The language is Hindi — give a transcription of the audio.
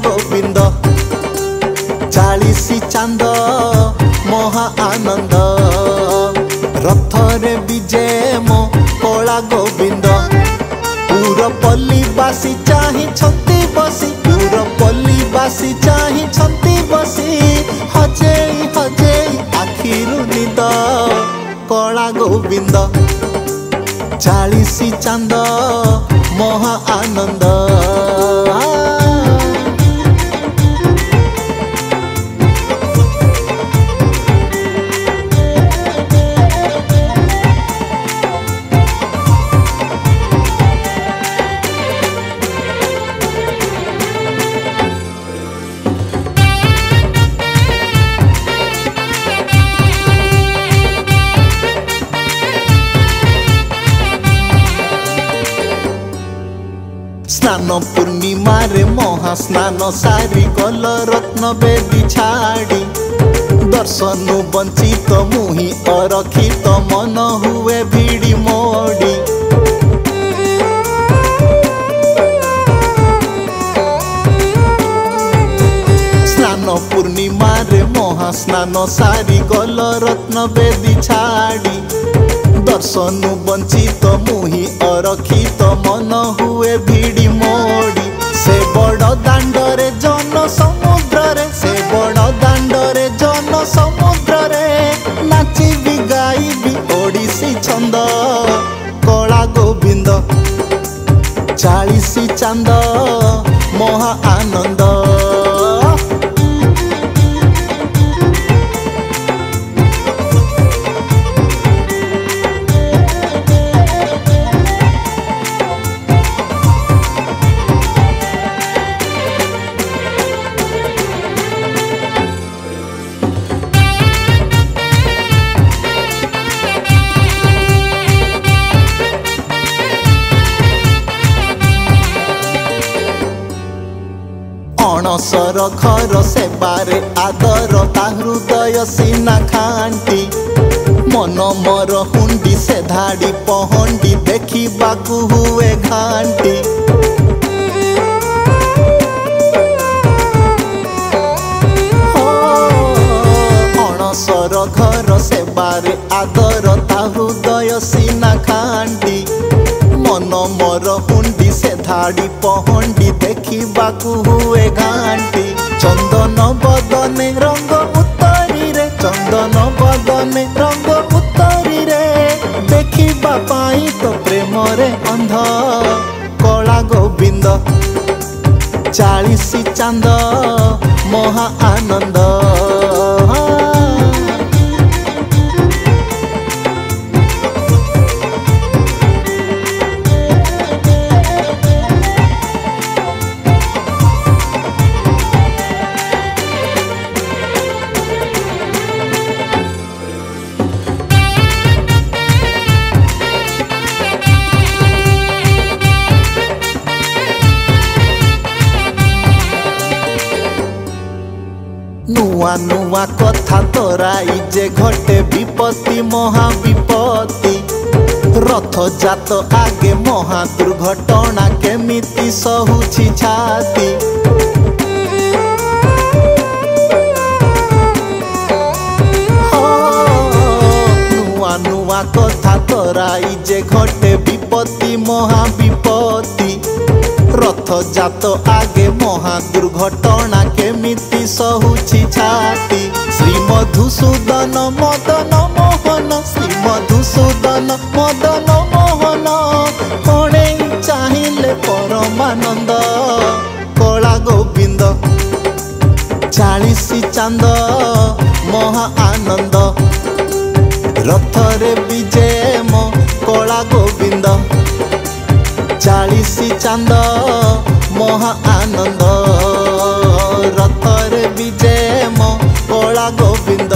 गोविंद 40 चांद महा आनंद रथरे विजय मो कला गोविंद पुरपल्लीवासी चाही छंती बसी पुरपल्लीवासी चाही छंती बसी हजे हजे आखिरु निद कला गोविंद 40 चांद महा आनंद स्नान पूर्णिमा रे महास्नान सारी गल रत्न बेदी छाड़ी दर्शन वंचित मुहि अरखित मन हुए भिड़ी मोड़ी स्नान पूर्णिमा रे महास्नान सारी गल रत्न बेदी छाड़ी दर्शन वंचित मुहि अरखित मन हुए भिड़ी मोड़ी से बड़ दांडरे जन समुद्र रे से बड़ दांडरे जन समुद्र रे नाची भी गाई भी ओडिसी छंद कला गोविंद 40 चांद महा आनंद अणसर घर सेबारे आदर ता हृदय सीना खांटी मन मर हुंडी से धाड़ी पहंडी देखी बाकू हुए घांटी अणसर घर सेबारे आदर ता हृदय सीना खांटी मन मर हुंडी से धाड़ी पहंडी देखी बाकू हुए घांटी चंदन बदने रंग उत्तरी रे चंदन बदने रंग उत्तरी रे देखी बापाई तो प्रेम रे अंध कला गोविंद 40 चांद महा आनंद नुआ नुआ कथा तोराई जे घटे विपत्ति महाविपत्ति रथ जात आगे महा दुर्घटना केमिति सहुछि छाती नुआ नुआ कथा तोराई जे घटे विपत्ति महाविपत्ति रथ जात आगे महा दुर्घटना केमिति सहुछि छाती श्री मधुसूदन मदन मोहन श्री मधुसूदन मदन मोहन कोणे चाहिए परमानंद कला गोविंद 40 चांद महा आनंद रथरे विजय मो कला गोविंद 40 चांद महा आनंद रथरे विजय मो कला गोविंद।